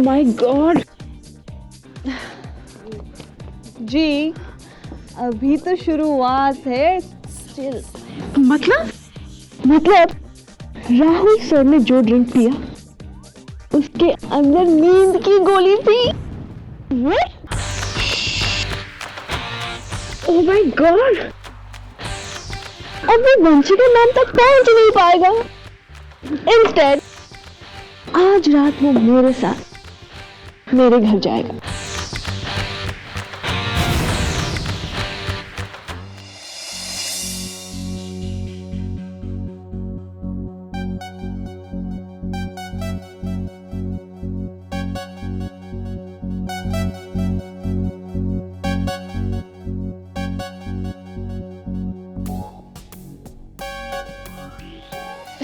My God. जी अभी तो शुरुआत है। स्टिल मतलब राहुल सर ने जो ड्रिंक पिया उसके अंदर नींद की गोली थी। What? Oh my God! अब वो वंशिका मैम तक पहुंच नहीं पाएगा। Instead, आज रात वो मेरे साथ मेरे घर जाएगा।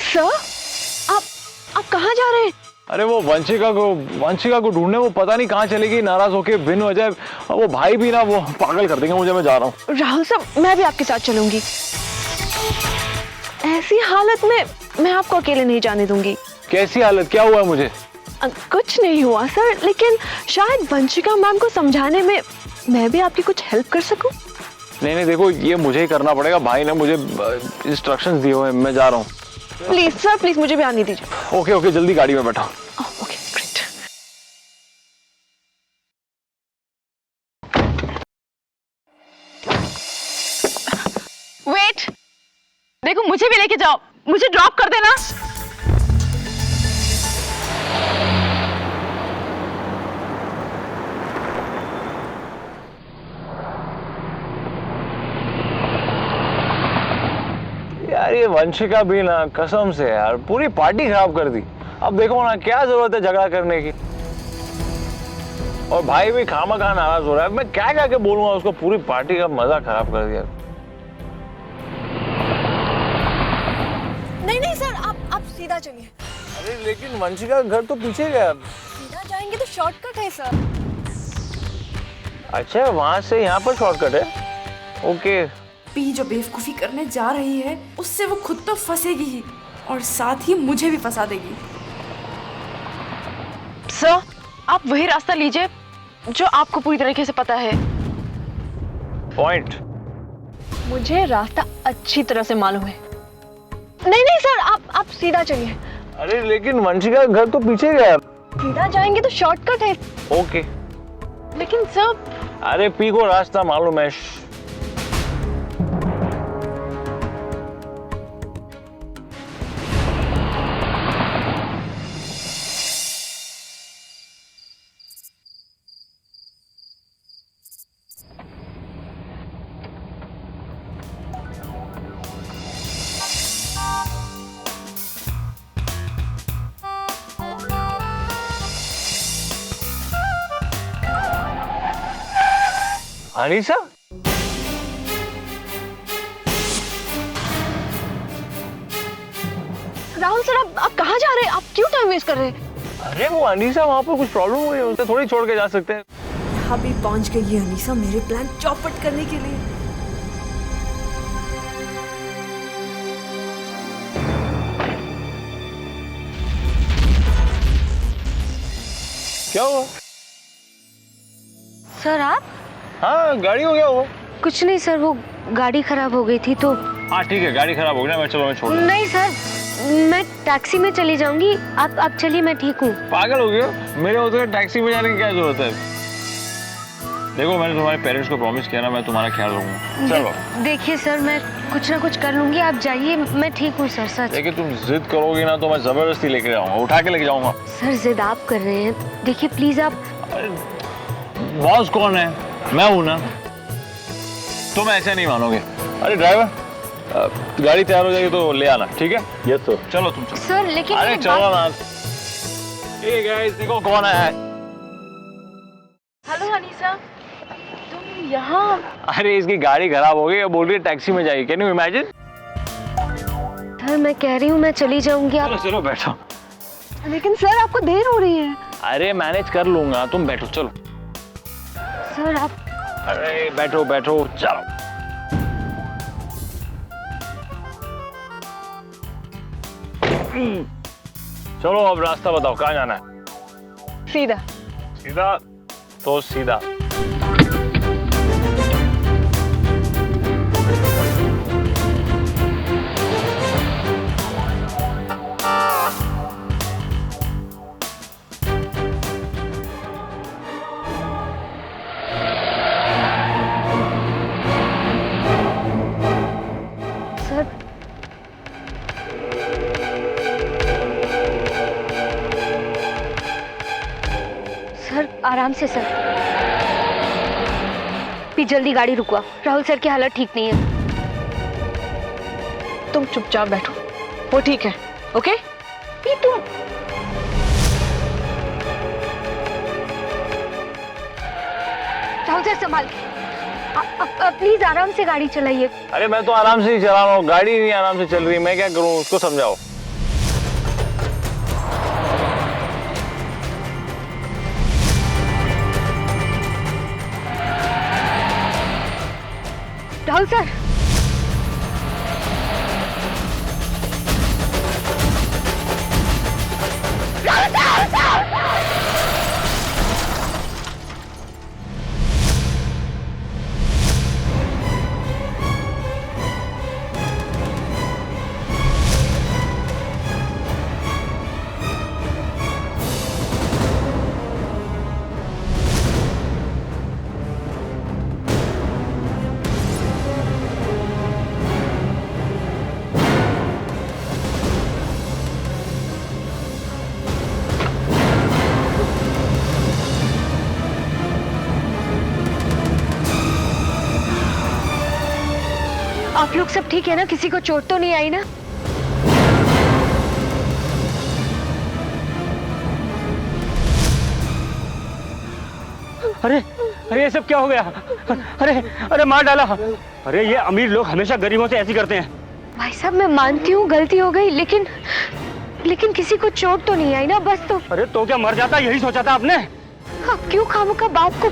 सर, आप कहाँ जा रहे हैं? अरे वो वंशिका को ढूंढने, वो पता नहीं कहाँ चली गई नाराज होके बिन वजह। वो भाई भी ना वो पागल कर देंगे मुझे, मैं जा रहा हूँ। राहुल साहब, मैं भी आपके साथ चलूंगी। ऐसी हालत में मैं आपको अकेले नहीं जाने दूंगी। कैसी हालत, क्या हुआ है मुझे? कुछ नहीं हुआ सर, लेकिन शायद वंशिका मैम को समझाने में मैं भी आपकी कुछ हेल्प कर सकूं। नहीं देखो, ये मुझे ही करना पड़ेगा। भाई ने मुझे इंस्ट्रक्शंस दिए हुए हैं, मैं जा रहा हूँ। प्लीज सर, प्लीज मुझे भी आने दीजिए। ओके जल्दी गाड़ी में बैठो। Okay great. वेट, देखो मुझे भी लेके जाओ, मुझे ड्रॉप कर देना। यार ये वंशिका भी ना कसम से यार पूरी पार्टी खराब कर दी। अब देखो ना, क्या जरूरत है झगड़ा करने की। और भाई भी खामखा नाराज हो रहा है। मैं क्या के बोलूंगा उसको, पूरी पार्टी का मजा खराब कर दिया। नहीं सर, आप सीधा चलिए। अरे लेकिन वंशिका का घर तो पीछे गया। सीधा जाएंगे तो शॉर्टकट है सर। अच्छा, वहां से यहाँ पर शॉर्टकट है। ओके। पी जो बेवकूफ़ी करने जा रही है उससे वो खुद तो फंसेगी ही और साथ ही मुझे भी फंसा देगी। सर, आप वही रास्ता लीजिए जो आपको पूरी तरीके से पता है। पॉइंट। मुझे रास्ता अच्छी तरह से मालूम है। नहीं सर, आप सीधा चलिए। अरे लेकिन वंशिका का घर तो पीछे गया। सीधा जाएंगे तो शॉर्टकट है। ओके। लेकिन सर, अरे पी को रास्ता मालूम है। अनीसा, राहुल सर, आप कहाँ जा रहे हैं? आप क्यों टाइम वेस्ट कर रहे हैं? अरे वो अनीसा वहां पर कुछ प्रॉब्लम हुई है, उसे थोड़ी छोड़ के जा सकते हैं। अभी पहुंच गई है अनीसा मेरे प्लान चौपट करने के लिए। क्या हुआ? सर आप? हाँ, गाड़ी हो गया वो। कुछ नहीं सर, वो गाड़ी खराब हो गई थी तो। हाँ ठीक है, गाड़ी खराब हो गई ना, मैं छोड़ दूँ। नहीं सर, मैं टैक्सी में चली जाऊंगी। आप चलिए, मैं ठीक हूँ। पागल हो गए? मेरे होते हुए टैक्सी में जाने की क्या जरूरत है? देखो, मैंने तुम्हारे पेरेंट्स को प्रॉमिस किया ना, मैं तुम्हारा ख्याल रखूंगा। चलो। देखिए सर, मैं कुछ ना कुछ कर लूंगी, आप जाइए, मैं ठीक हूँ सर। सच। देखिए, तुम जिद करोगी ना तो मैं जबरदस्ती लेके जाऊंगा, उठा के लेके जाऊंगा। सर जिद आप कर रहे हैं, देखिए प्लीज आप। बॉस कौन है? मैं हूं ना। तुम ऐसे नहीं मानोगे। अरे ड्राइवर, गाड़ी तैयार हो जाएगी तो ले आना, ठीक है? Yes sir. चलो तुम चलो। सर लेकिन अरे चलो ना। ये गाइस देखो कौन है। हेलो अनीसा, तुम यहाँ? अरे इसकी गाड़ी खराब हो गई, अब बोल रही है टैक्सी में जाएगी। Can you imagine? सर मैं कह रही हूँ मैं चली जाऊंगी। आप चलो बैठो। लेकिन सर आपको देर हो रही है। अरे मैनेज कर लूंगा, तुम बैठो। चलो सर आप। अरे बैठो चलो। चलो अब रास्ता बताओ, कहाँ जाना है? सीधा। सीधा तो सीधा। सर, सर आराम से सर, भी जल्दी गाड़ी रुकवा। राहुल सर की हालत ठीक नहीं है। तुम चुपचाप बैठो, वो ठीक है। ओके? भी तुम राहुल सर संभाल के, प्लीज आराम से गाड़ी चलाइए। अरे मैं तो आराम से ही चला रहा हूँ, गाड़ी नहीं आराम से चल रही, मैं क्या करूँ? उसको समझाओ। राहुल सर, आप लोग सब ठीक है ना? किसी को चोट तो नहीं आई ना? अरे अरे ये सब क्या हो गया? अरे अरे मार डाला। अरे ये अमीर लोग हमेशा गरीबों से ऐसे करते हैं। भाई साहब मैं मानती हूँ गलती हो गई, लेकिन किसी को चोट तो नहीं आई ना? बस तो। अरे तो क्या मर जाता, यही सोचा था आपने? आप क्यों खामखा बाप को?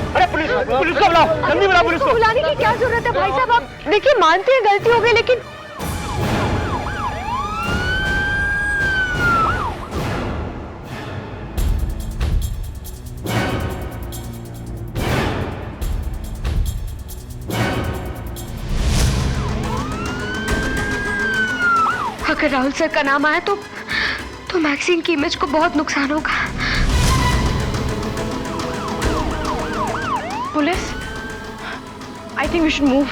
अरे पुलिस को बुलाओ, जल्दी बुलाओ पुलिस को। बुलाने की क्या जरूरत है भाई साहब? आप देखिए, मानते हैं गलती हो गई, लेकिन अगर राहुल सर का नाम आया तो मैक्सिन की इमेज को बहुत नुकसान होगा। Police, I think we should move.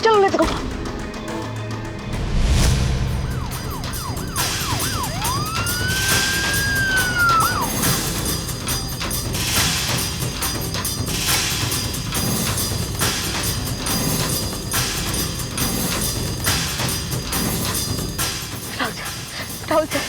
चलो लेट्स गो। राहुल सर,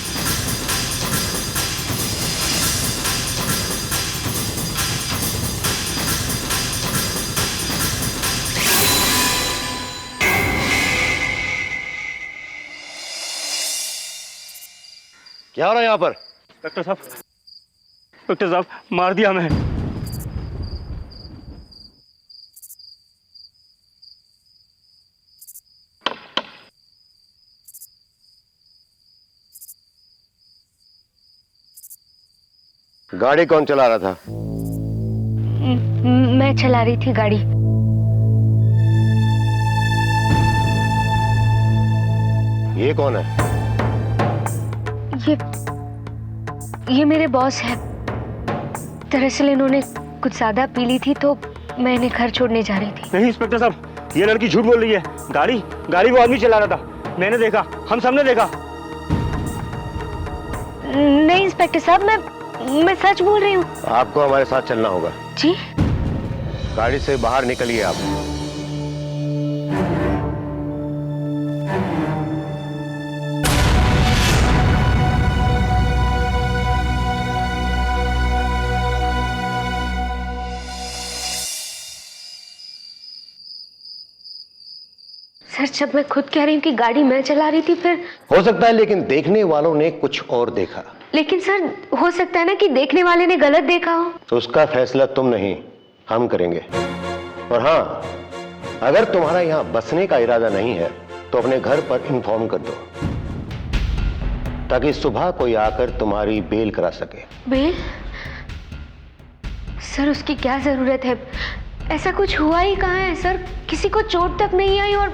क्या हो रहा है यहाँ पर? डॉक्टर साहब मार दिया हमें। गाड़ी कौन चला रहा था? मैं चला रही थी गाड़ी। ये कौन है? ये मेरे बॉस है। दरअसल इन्होंने कुछ ज्यादा पी ली थी तो मैं इन्हें घर छोड़ने जा रही थी। नहीं इंस्पेक्टर साहब, ये लड़की झूठ बोल रही है। गाड़ी वो आदमी चला रहा था, मैंने देखा, हम सबने देखा। नहीं इंस्पेक्टर साहब, मैं सच बोल रही हूँ। आपको हमारे साथ चलना होगा। जी? गाड़ी से बाहर निकलिए आप। सर, जब मैं खुद कह रही हूँ कि गाड़ी मैं चला रही थी, फिर हो सकता है, लेकिन देखने वालों ने कुछ और देखा। लेकिन सर, हो सकता है ना कि देखने वाले ने गलत देखा हो। तो उसका फैसला तुम नहीं, हम करेंगे। और हाँ, अगर तुम्हारा यहाँ बसने का इरादा नहीं है तो अपने घर पर इन्फॉर्म कर दो। ताकि सुबह कोई आकर तुम्हारी बेल करा सके। बेल? सर उसकी क्या जरूरत है? ऐसा कुछ हुआ ही कहाँ है सर, किसी को चोट तक नहीं आई। और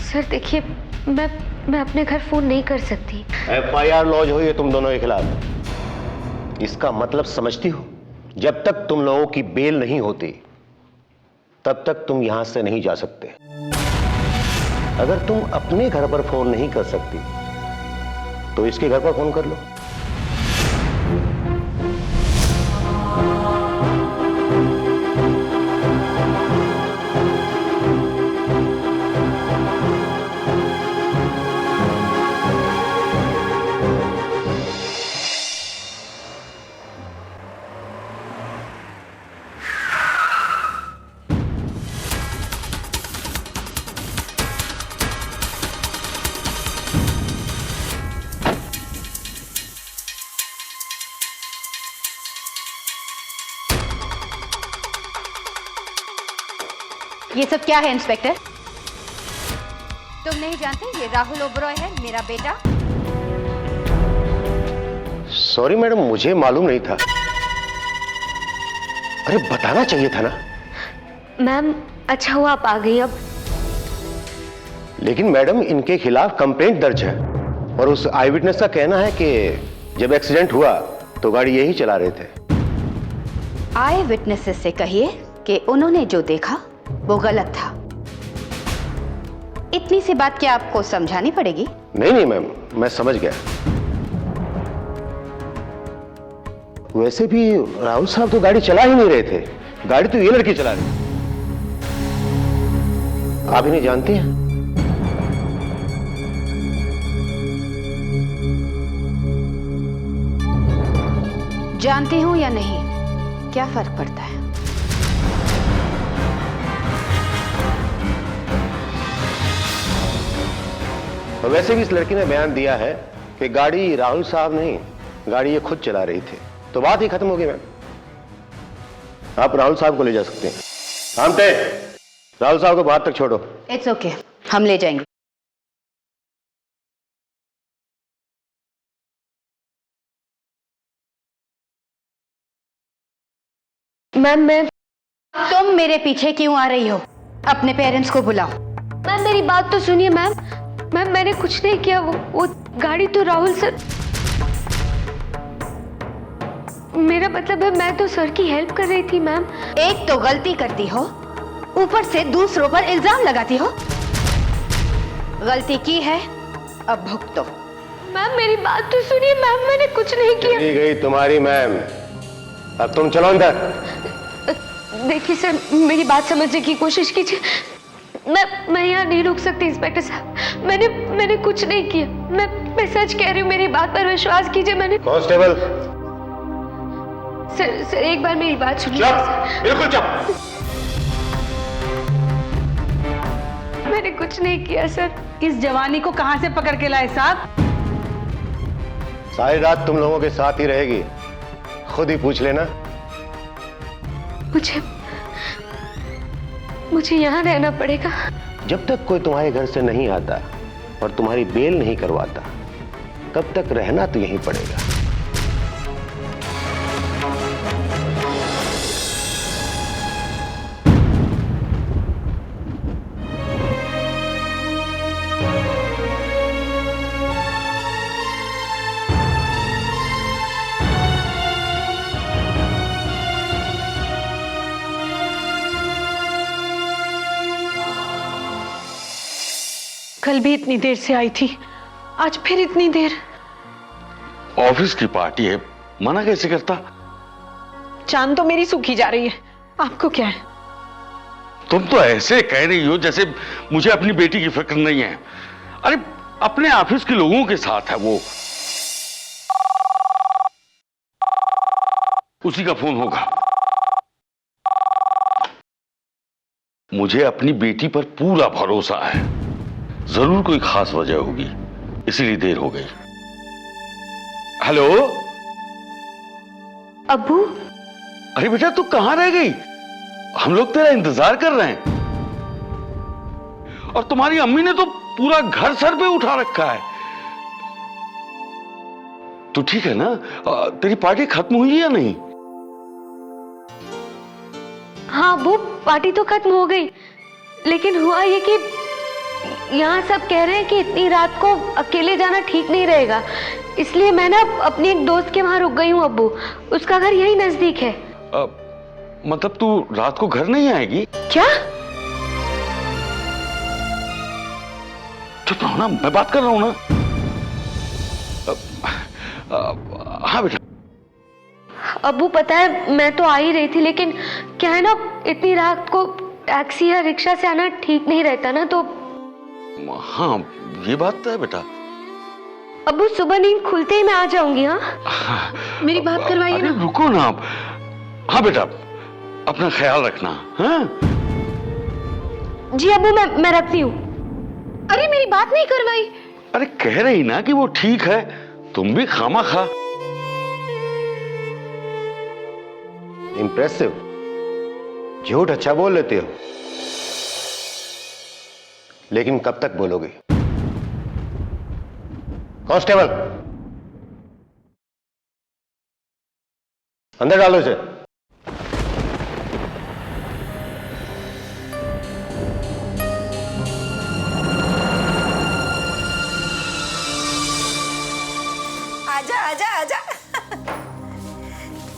सर देखिए, मैं अपने घर फोन नहीं कर सकती। FIR लॉन्च हुई है तुम दोनों के खिलाफ। इसका मतलब समझती हो? जब तक तुम लोगों की बेल नहीं होती तब तक तुम यहां से नहीं जा सकते। अगर तुम अपने घर पर फोन नहीं कर सकती तो इसके घर पर फोन कर लो। ये सब क्या है इंस्पेक्टर? तुम नहीं जानते ये राहुल ओबरॉय है, मेरा बेटा। सॉरी मैडम, मुझे मालूम नहीं था। अरे बताना चाहिए था ना। मैम अच्छा हुआ आप आ गई। अब लेकिन मैडम इनके खिलाफ कंप्लेंट दर्ज है और उस आई विटनेस का कहना है कि जब एक्सीडेंट हुआ तो गाड़ी यही चला रहे थे। आई विटनेसेस से कहिए कि उन्होंने जो देखा वो गलत था। इतनी सी बात क्या आपको समझानी पड़ेगी? नहीं मैम, मैं समझ गया। वैसे भी राहुल साहब तो गाड़ी चला ही नहीं रहे थे, गाड़ी तो ये लड़की चला रही। आप इन्हें जानती हैं? जानती हूं या नहीं, क्या फर्क पड़ता है? और वैसे भी इस लड़की ने बयान दिया है कि गाड़ी राहुल साहब नहीं, गाड़ी ये खुद चला रही थी। तो बात ही खत्म हो गई मैम। आप राहुल साहब को ले जा सकते हैं। आमटे, राहुल साहब को बाहर तक छोड़ो। इट्स ओके, हम ले जाएंगे। मैम तुम मेरे पीछे क्यों आ रही हो? अपने पेरेंट्स को बुलाओ। मैम मेरी बात तो सुनिए। मैम मैंने कुछ नहीं किया। वो गाड़ी तो राहुल सर। मेरा मतलब है मैं तो सर की हेल्प कर रही थी मैम। एक तो गलती करती हो, ऊपर से दूसरों पर इल्जाम लगाती हो। गलती की है, अब भुगतो। मैम मेरी बात तो सुनिए। मैम मैंने कुछ नहीं किया। चली गई तुम्हारी मैम, अब तुम चलो अंदर। देखिए सर, मेरी बात समझने की कोशिश कीजिए। मैं यहाँ नहीं रुक सकती इंस्पेक्टर साहब। मैंने कुछ नहीं किया। मैं सच कह रही हूँ, मेरी बात पर विश्वास कीजिए। मैंने कांस्टेबल। सर एक बार मेरी बात सुनिए। चुप, बिल्कुल चुप। मैंने कुछ नहीं किया सर। इस जवानी को कहां से पकड़ के लाए साहब? सारी रात तुम लोगों के साथ ही रहेगी, खुद ही पूछ लेना। मुझे यहाँ रहना पड़ेगा। जब तक कोई तुम्हारे घर से नहीं आता और तुम्हारी बेल नहीं करवाता तब तक रहना तो यहीं पड़ेगा। कल भी इतनी देर से आई थी, आज फिर इतनी देर। ऑफिस की पार्टी है, मना कैसे करता? चांद तो मेरी सूखी जा रही है, आपको क्या है? तुम तो ऐसे कह रही हो जैसे मुझे अपनी बेटी की फिक्र नहीं है। अरे अपने ऑफिस के लोगों के साथ है वो। उसी का फोन होगा। मुझे अपनी बेटी पर पूरा भरोसा है, जरूर कोई खास वजह होगी, इसीलिए देर हो गई। हेलो अब्बू। अरे बेटा तू कहां रह गई? हम लोग तेरा इंतजार कर रहे हैं। और तुम्हारी अम्मी ने तो पूरा घर सर पे उठा रखा है। तू ठीक है ना? तेरी पार्टी खत्म हुई या नहीं? हाँ वो पार्टी तो खत्म हो गई, लेकिन हुआ ये कि यहाँ सब कह रहे हैं कि इतनी रात को अकेले जाना ठीक नहीं रहेगा, इसलिए मैं ना अपनी एक दोस्त के वहां रुक गई हूँ अब्बू। उसका घर यही नजदीक है। मतलब तू रात को घर नहीं आएगी? क्या? चुप रहो ना, मैं बात कर रहा हूं ना। हाँ बेटा। अब्बू पता है मैं तो आ ही रही थी, लेकिन क्या है ना इतनी रात को टैक्सी या रिक्शा से आना ठीक नहीं रहता ना, तो हाँ ये बात तो है बेटा। अब्बू सुबह नींद खुलते ही मैं आ जाऊंगी। हाँ मेरी बात करवाइए ना। रुको ना आप। हाँ बेटा, अपना ख्याल रखना। हाँ जी अब्बू, मैं रखती हूँ। अरे मेरी बात नहीं करवाई। अरे कह रही ना कि वो ठीक है, तुम भी खामा खा। इंप्रेसिव। झूठ अच्छा बोल लेते हो, लेकिन कब तक बोलोगे? कांस्टेबल, अंदर डालो इसे। आजा आजा आजा।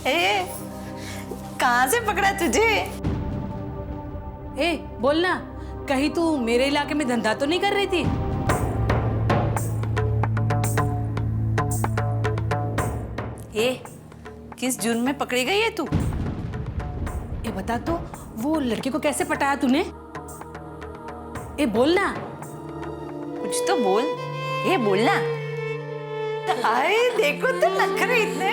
ए, कहां से पकड़ा तुझे? ए बोलना, कहीं तू मेरे इलाके में धंधा तो नहीं कर रही थी? ए, किस जुर्म में पकड़ी गई है तू? ए बता तो, वो लड़के को कैसे पटाया तूने? ए बोलना। कुछ तो बोल। ए बोलना। अरे देखो तो नखरे इतने।